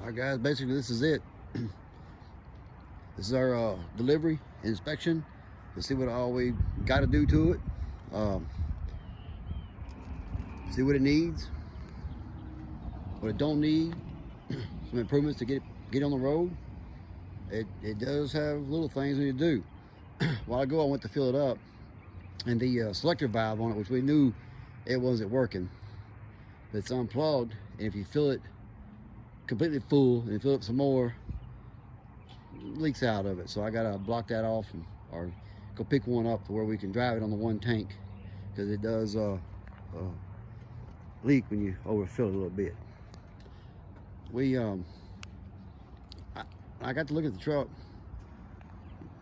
Alright guys, basically this is it. This is our delivery inspection to see what all we got to do to it, see what it needs, what it don't need, some improvements to get on the road. It does have little things we need to do. A while ago I went to fill it up, and the selector valve on it, which we knew it wasn't working, it's unplugged, and if you fill it completely full and fill up some more, leaks out of it. So I gotta block that off or go pick one up to where we can drive it on the one tank, because it does leak when you overfill it a little bit. I got to look at the truck.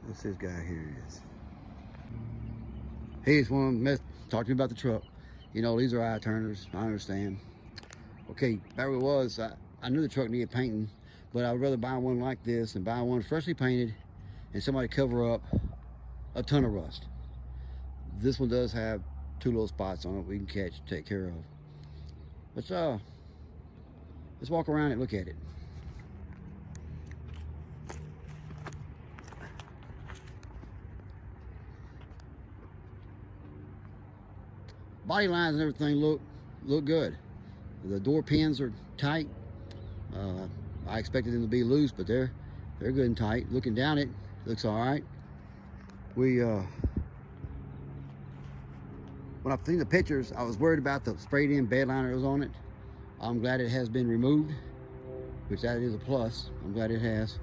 What's this guy here is? He's one of talk to me about the truck. You know, these are eye turners, I understand. Okay, back where it was, I knew the truck needed painting, but I would rather buy one like this than buy one freshly painted and somebody cover up a ton of rust. This one does have two little spots on it we can take care of. Let's walk around and look at it. Body lines and everything look good. The door pins are tight. I expected them to be loose, but they're good and tight. Looking down it, looks all right. When I seen the pictures, I was worried about the sprayed in bed liner that was on it. I'm glad it has been removed, which that is a plus. I'm glad it has.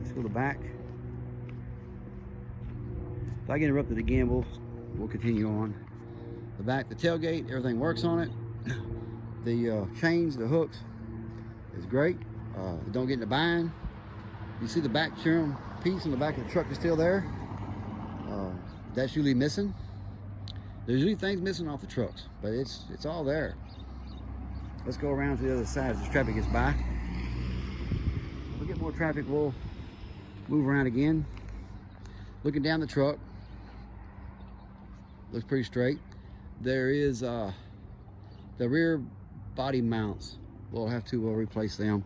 Let's go to the back. If I get interrupted again, we'll continue on. The back, the tailgate, everything works on it. The chains, the hooks is great. Don't get in the bind. You see the back trim piece in the back of the truck is still there. That's usually missing. There's usually things missing off the trucks, but it's all there. Let's go around to the other side as this traffic gets by. If we get more traffic, we'll move around again. Looking down the truck, looks pretty straight. There is the rear body mounts. We'll have to replace them.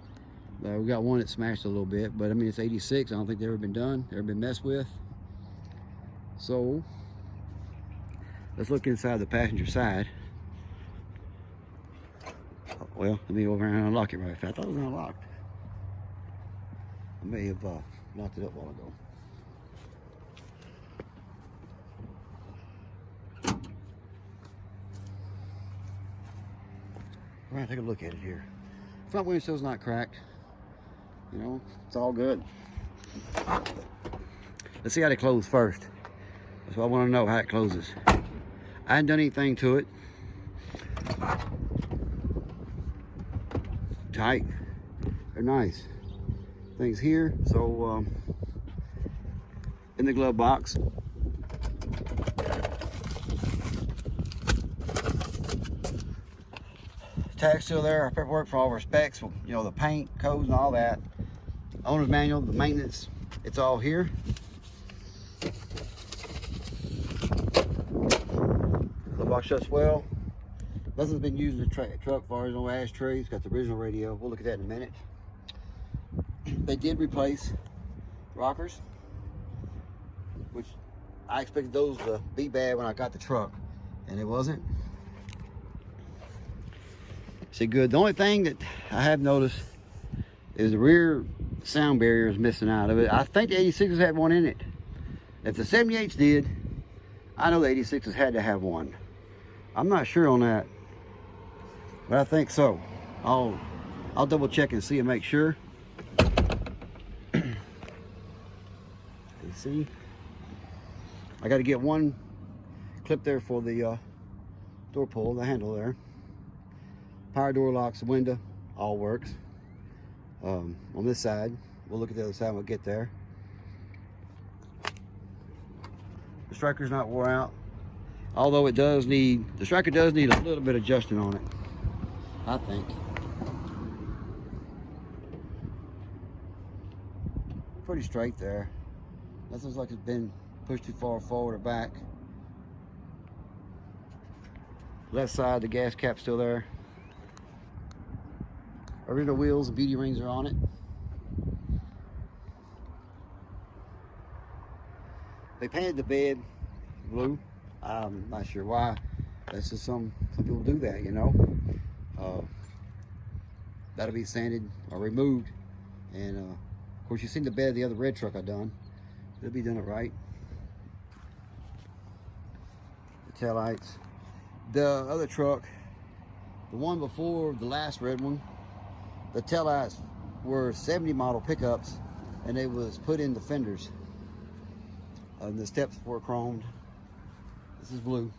We got one that smashed a little bit, but I mean, it's 86. I don't think they've ever been done, ever been messed with. So let's look inside the passenger side. Oh, well, let me go over and unlock it right fast. I thought it was unlocked. I may have locked it up a while ago. All right, take a look at it here. Front window's not cracked. You know, it's all good. Let's see how they close first. That's what I want to know, how it closes. I hadn't done anything to it. Tight. They're nice. Things here. So in the glove box. Tag's still there. Our paperwork for all of our specs, you know, the paint, codes, and all that. Owner's manual, the maintenance, it's all here. The box shuts well. Nothing's been used in the truck as far as no ashtrays. Got the original radio. We'll look at that in a minute. They did replace rockers, which I expected those to be bad when I got the truck, and it wasn't. See, good. The only thing that I have noticed is the rear sound barrier is missing out of it. I think the 86s had one in it. If the 78s did, I know the 86s had to have one. I'm not sure on that, but I think so. I'll double check and see and make sure. You see, I got to get one clip there for the door pull, the handle there. Power door locks, the window, all works. On this side, we'll look at the other side when we get there. The striker's not wore out, although the striker does need a little bit of adjusting on it, I think. Pretty straight there. Nothing's like it's been pushed too far forward or back. Left side, the gas cap's still there. Original wheels and beauty rings are on it. They painted the bed blue. I'm not sure why. That's just some people do that, you know. That'll be sanded or removed. And of course, you've seen the bed of the other red truck I done. They'll be doing it right. The taillights. The other truck, the one before the last red one, the taillights were 70 model pickups, and they was put in the fenders. The steps were chromed. This is blue.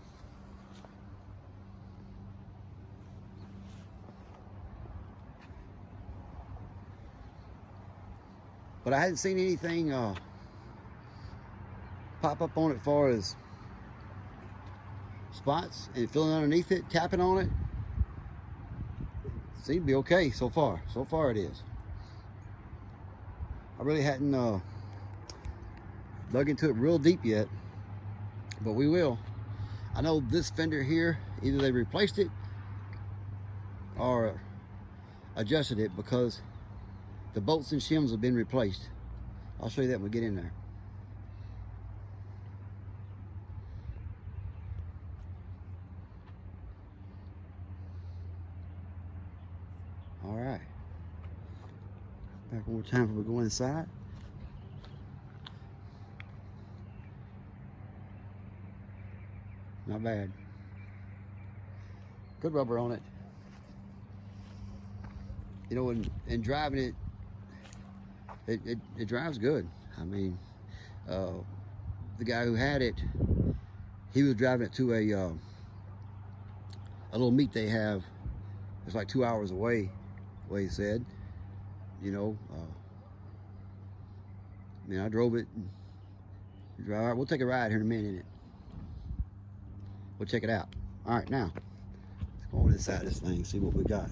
But I hadn't seen anything pop up on it as far as spots and filling underneath it, tapping on it. Seems to be okay so far. So far it is. I really hadn't dug into it real deep yet, but we will. I know this fender here, either they replaced it or adjusted it, because the bolts and shims have been replaced. I'll show you that when we get in there. All right. Back one more time before we go inside. Not bad. Good rubber on it. You know, in driving it, it drives good. I mean, the guy who had it, he was driving it to a little meet they have. It's like 2 hours away, the way he said. You know, I mean, I drove it. We'll take a ride here in a minute in it. We'll check it out. All right, now let's go on inside this thing, see what we got.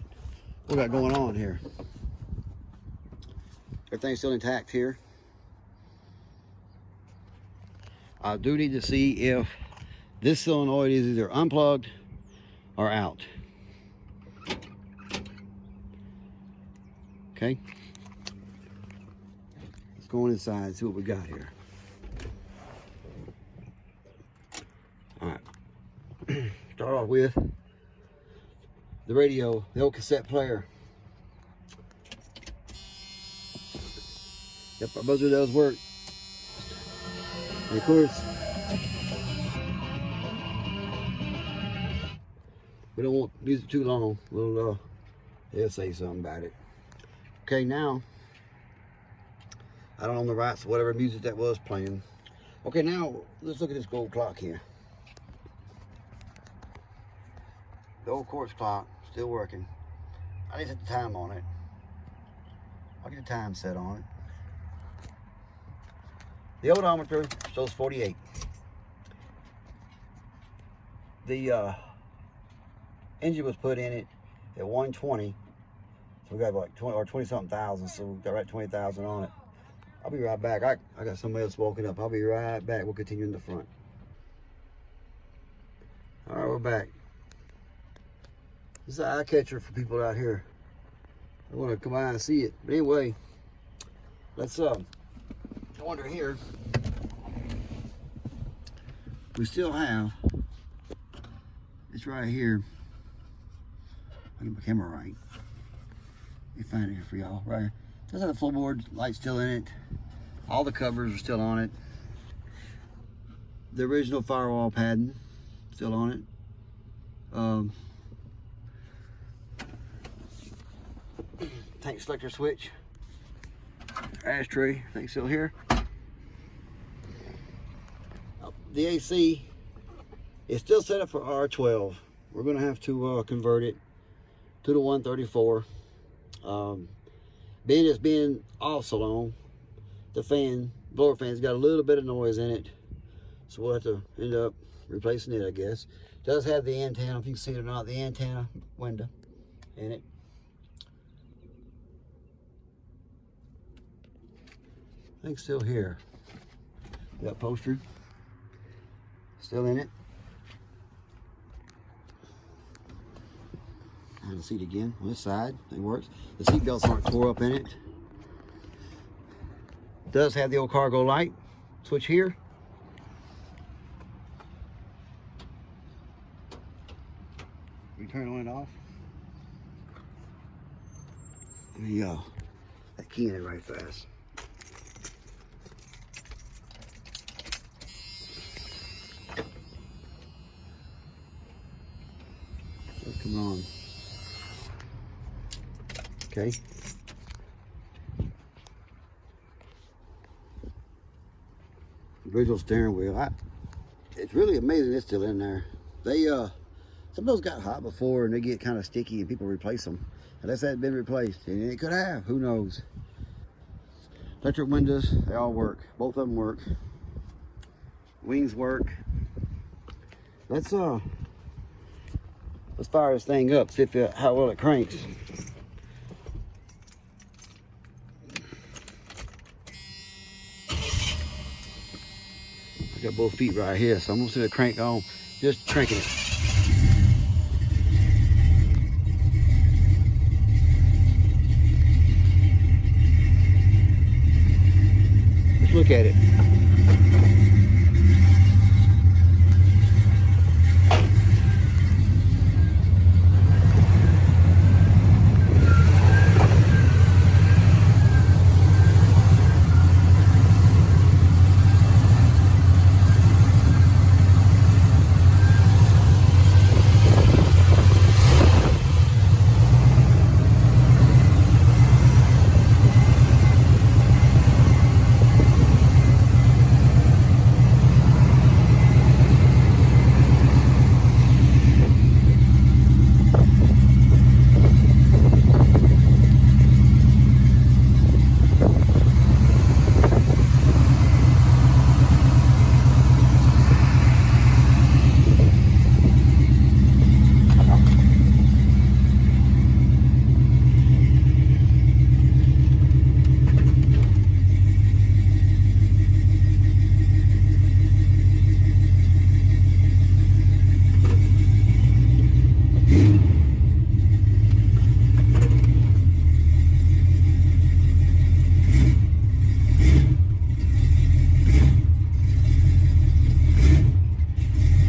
What we got going on here? Everything's still intact here. I do need to see if this solenoid is either unplugged or out. Okay. Let's go inside and see what we got here. All right. Start off with the radio, the old cassette player. Yep, our buzzer does work. And of course, we don't want music too long. They'll say something about it. Okay, now I don't own the rights to whatever music that was playing. Okay, now let's look at this gold clock here. The old quartz clock, still working. I need to set the time on it. I'll get the time set on it. The odometer shows 48. The engine was put in it at 120. So we got like 20 something thousand, so we got right 20,000 on it. I'll be right back. I got somebody else walking up. I'll be right back. We'll continue in the front. All right, we're back. This is an eye catcher for people out here. I want to come by and see it. But anyway, let's go under here. We still have, it's right here. I'll get my camera right. Let me find it here for y'all. Right here. Does have the floorboard light still in it. All the covers are still on it. The original firewall padding still on it. Tank selector switch. Ashtray, thing's still here. The AC is still set up for R12. We're going to have to convert it to the 134. Being it's been off so long, the blower fan's got a little bit of noise in it, so we'll have to end up replacing it, I guess. It does have the antenna, if you can see it or not, the antenna window in it. I think still here. That poster still in it. All behind the seat again on this side. It works. The seat belts aren't tore up in it. Does have the old cargo light switch here. We turn on and off. There you go. That key in it right fast. Let's come on. Okay. Original steering wheel. It's really amazing it's still in there. They some of those got hot before and they get kind of sticky and people replace them. Unless that had been replaced, and it could have, who knows. Electric windows, they all work. Both of them work. Wings work. Let's fire this thing up, see if how well it cranks. I got both feet right here, so I'm gonna see the crank on. Just cranking it. Let's look at it.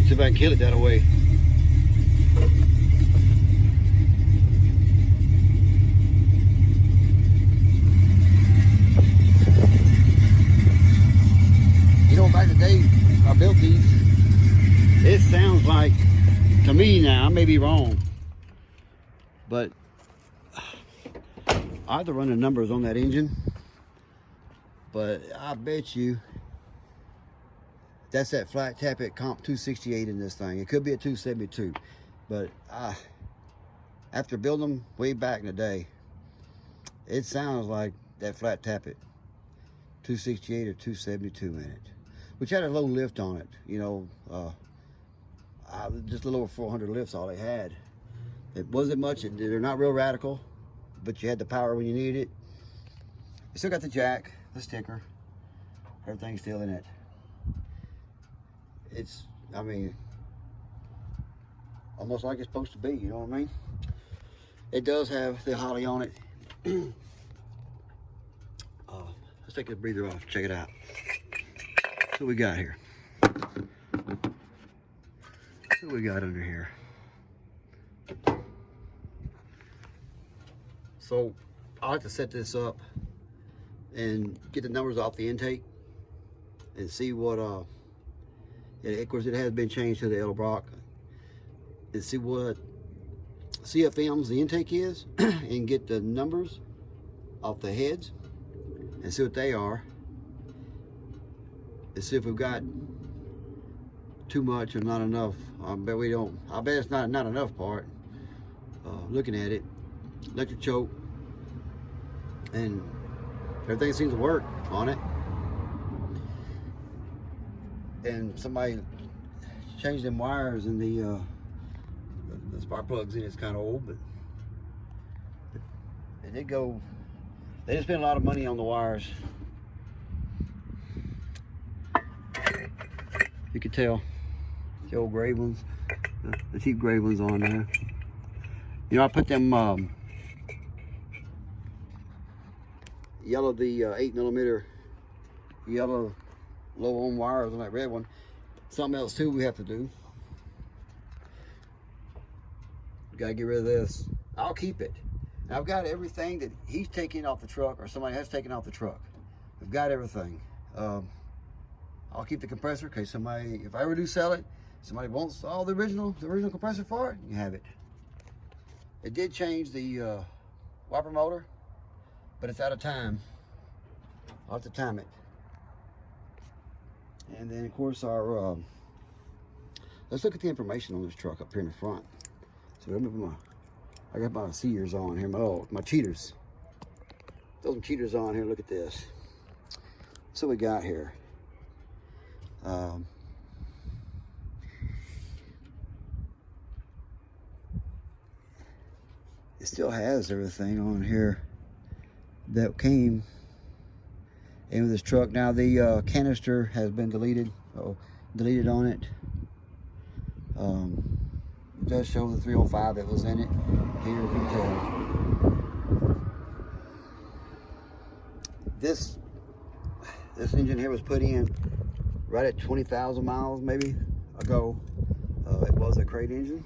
See if I can kill it that way. You know, back in the day I built these, it sounds like, to me now, I may be wrong, but I have to run the numbers on that engine, but I bet you that's that flat tappet comp 268 in this thing. It could be a 272, but after building them way back in the day, it sounds like that flat tappet 268 or 272 in it, which had a low lift on it. You know, just a little over 400 lifts all they had. It wasn't much. They're not real radical, but you had the power when you needed it. You still got the jack, the sticker, everything's still in it. It's, I mean, almost like it's supposed to be, you know what I mean? It does have the Holly on it. Let's take the breather off, check it out. So what we got here? What we got under here? So I like to set this up and get the numbers off the intake and see what of course, it has been changed to the Edelbrock, and see what CFMs the intake is and get the numbers off the heads and see what they are, and see if we've got too much or not enough. I bet we don't. I bet it's not enough part. Looking at it, electric choke, and everything seems to work on it. And somebody changed them wires, and the spark plugs in it's kind of old, but they did go. They didn't spend a lot of money on the wires. You could tell the old gray ones, the cheap gray ones on there. You know, I put them yellow, the 8mm yellow low ohm wires on that red one. Something else too we have to do. We gotta get rid of this. I'll keep it. And I've got everything that he's taking off the truck or somebody has taken off the truck. I've got everything. I'll keep the compressor in case somebody, if I ever do sell it, somebody wants all the original compressor for it, you have it. It did change the wiper motor, but it's out of time. I'll have to time it. And then of course our, let's look at the information on this truck up here in the front. So let me put I got my Sears on here, my cheaters. Throw some cheaters on here, look at this. So we got here. It still has everything on here that came in with this truck. Now the canister has been deleted. Deleted on it. It does show the 305 that was in it. Here you can tell. This engine here was put in right at 20,000 miles maybe ago. It was a crate engine.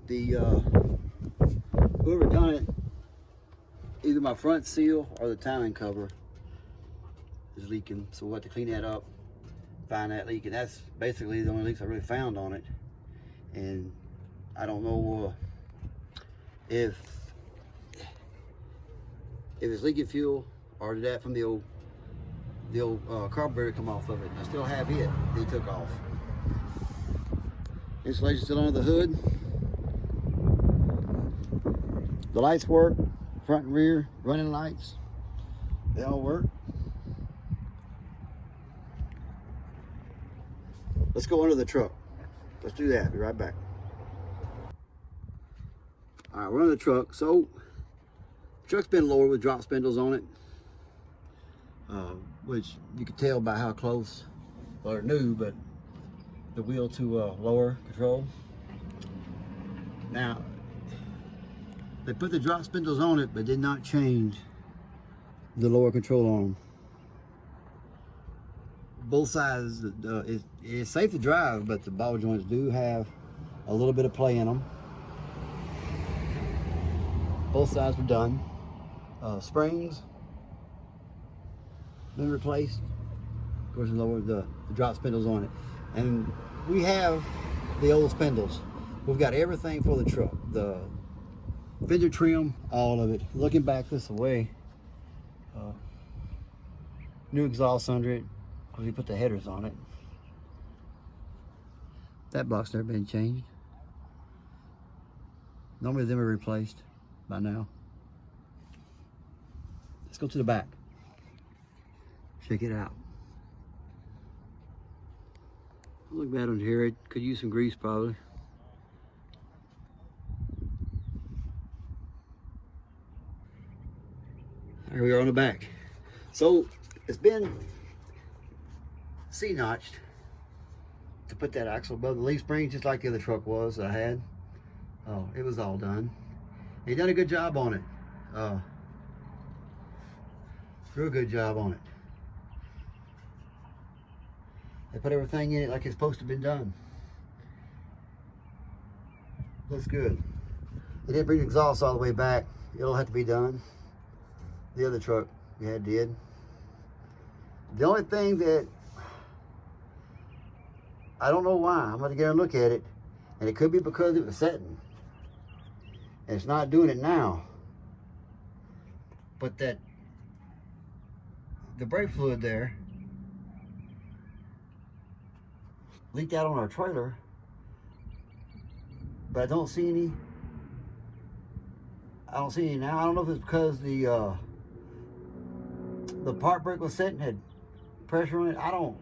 The whoever done it, either my front seal or the timing cover is leaking, so we'll have to clean that up, find that leak, and that's basically the only leaks I really found on it. And I don't know if it's leaking fuel or did that from the old carburetor come off of it. I still have it. They took off. Insulation still under the hood. The lights work, front and rear, running lights. They all work. Let's go under the truck. Let's do that. Be right back. All right, we're on the truck. So, the truck's been lowered with drop spindles on it, which you could tell by how close, well, they're new, but the wheel to lower control. Now, they put the drop spindles on it, but did not change the lower control on them. Both sides, it's safe to drive, but the ball joints do have a little bit of play in them. Both sides were done. Springs been replaced. Of course, lowered the drop spindles on it. And we have the old spindles. We've got everything for the truck. The fender trim, all of it. Looking back this way, new exhaust under it. We put the headers on it. That block's never been changed. Normally them are replaced by now. Let's go to the back. Check it out. Look bad on here. It could use some grease probably. Here we are on the back. So it's been C-notched to put that axle above the leaf spring, just like the other truck was that I had. Oh, it was all done. He done a good job on it. Real good job on it. They put everything in it like it's supposed to have been done. Looks good. They didn't bring the exhaust all the way back. It'll have to be done. The other truck we had did. The only thing that I don't know why. I'm going to get a look at it, and it could be because it was setting, and it's not doing it now. But that the brake fluid there leaked out on our trailer, but I don't see any. I don't see any now. I don't know if it's because the park brake was setting, had pressure on it. I don't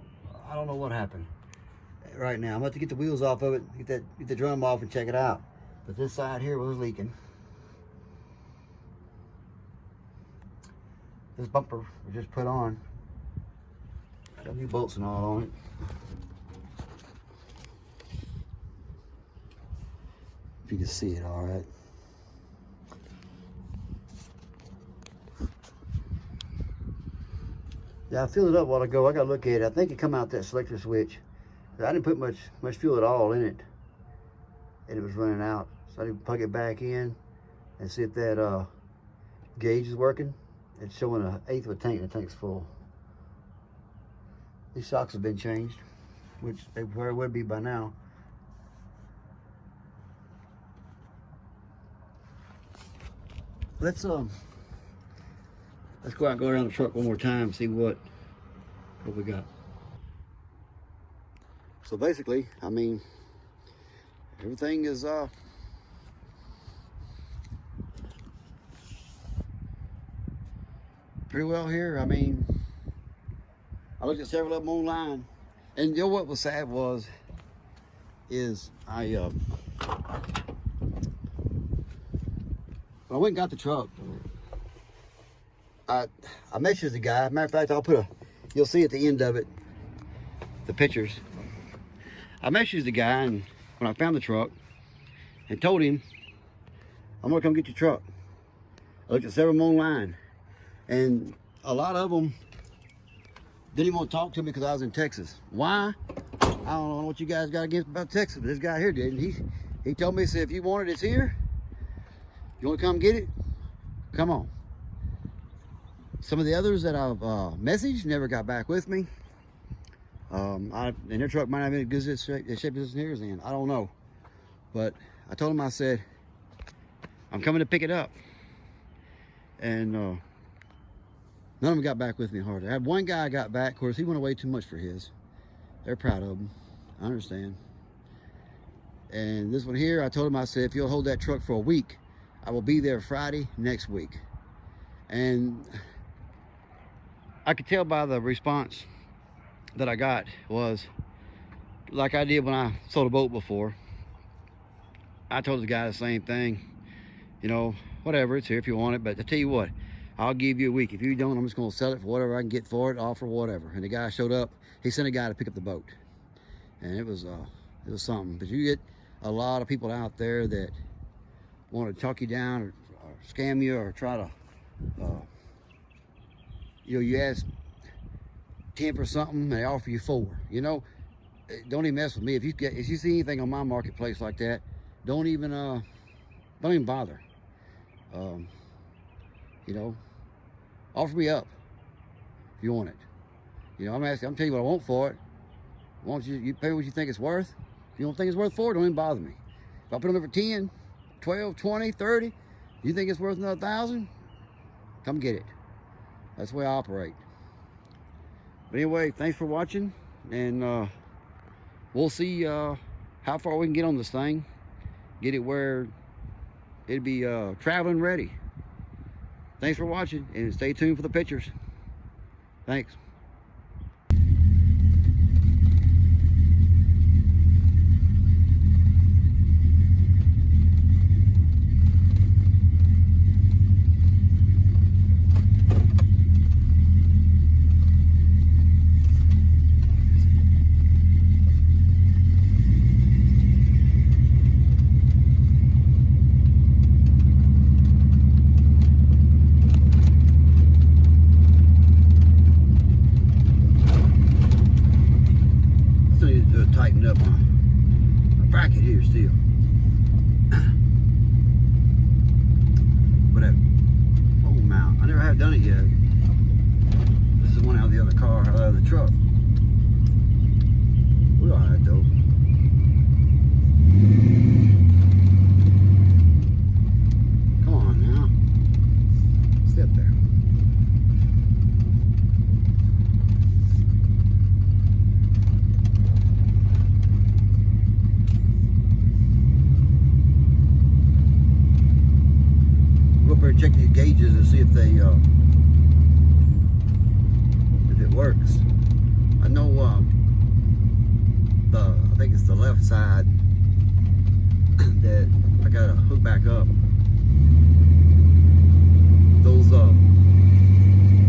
know what happened. Right now, I'm about to get the wheels off of it, get the drum off and check it out. But this side here was leaking. This bumper was just put on. Got new bolts and all on it. If you can see it all right. Yeah, I filled it up a while ago. I gotta look at it. I think it come out that selector switch. I didn't put much fuel at all in it, and it was running out. So I didn't plug it back in and see if that gauge is working. It's showing 1/8 of a tank, and the tank's full. These shocks have been changed, which they where it would be by now. Let's go out and go around the truck one more time, see what we got. So basically, I mean, everything is pretty well here. I mean, I looked at several of them online, and you know what was sad is I when I went and got the truck, I messaged the guy. Matter of fact, you'll see at the end of it, the pictures. I messaged the guy, and when I found the truck, and told him, I'm gonna come get your truck. I looked at several of them online, and a lot of them didn't even want to talk to me because I was in Texas. Why? I don't know what you guys got against about Texas, but this guy here did. He told me, he said, if you want it, it's here. You want to come get it? Come on. Some of the others that I've messaged never got back with me. And their truck might not have been as good as shape as theirs in. I don't know. But I told him, I said, I'm coming to pick it up. And none of them got back with me hardly. I had one guy got back. Of course, he went away too much for his. They're proud of him. I understand. And this one here, I told him, I said, if you'll hold that truck for a week, I will be there Friday next week. And I could tell by the response that I got was like I did when I sold a boat before. I told the guy the same thing. You know, whatever, it's here if you want it. But I tell you what, I'll give you a week. If you don't, I'm just going to sell it for whatever I can get for it, offer whatever. And the guy showed up. He sent a guy to pick up the boat, and it was something. But you get a lot of people out there that want to talk you down or scam you or try to, you know, you ask 10 for something and they offer you 4. You know, don't even mess with me. If you see anything on my marketplace like that, don't even bother. You know, offer me up if you want it. You know, I'm telling you what I want for it. Won't you pay what you think it's worth? If you don't think it's worth 4, don't even bother me. If I put them in for 10, 12, 20, 30, you think it's worth another 1,000? Come get it. That's the way I operate. But anyway, thanks for watching, and we'll see how far we can get on this thing. Get it where it'd be traveling ready. Thanks for watching, and stay tuned for the pictures. Thanks. Tightened up my bracket here still. But oh mount, I never have done it yet. This is one out of the other car, out of the truck. We're alright though. Come on now, stay up there. Check these gauges and see if it works. I know I think it's the left side that I gotta hook back up. Those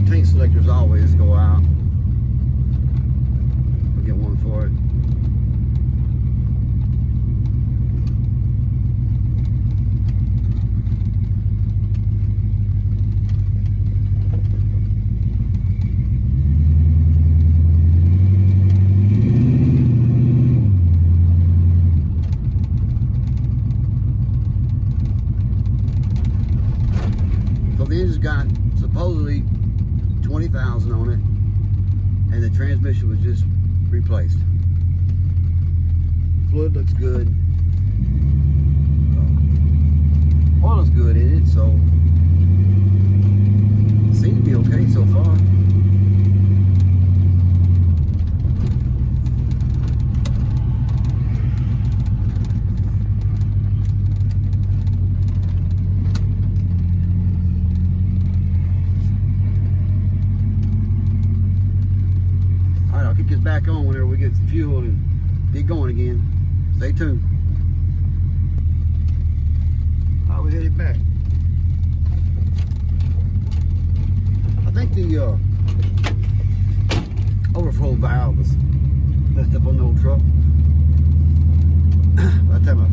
tank selectors always go out. I'll get one for it. the engine's got supposedly 20,000 on it, and the transmission was just replaced. Fluid looks good. Oil is good in it, so it seems to be okay so far. All right, I'll kick this back on whenever we get some fuel and get going again. Stay tuned. All right, we headed back. I think the overflow valve was messed up on the old truck. By the time I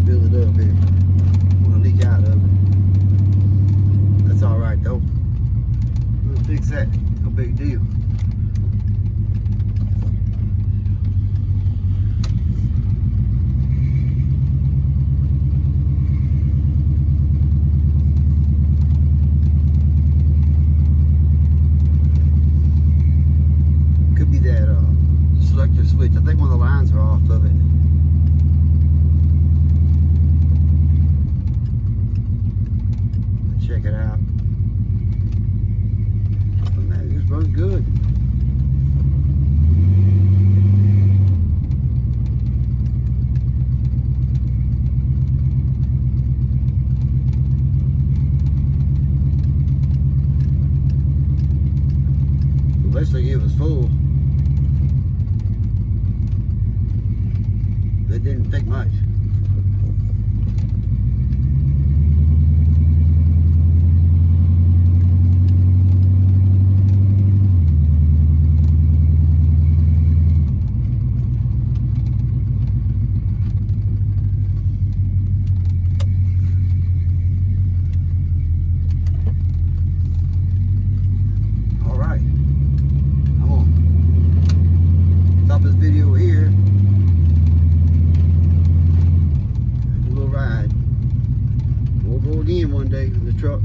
fill it up, it want to leak out of it. That's all right though. We'll fix that. No big deal. Selector switch. I think one of the lines are off of it. Let's check it out. Oh man, it just runs good. Basically, it was full. It didn't take much. All right, I'm gonna stop this video here. Ride. We'll go again one day with the truck.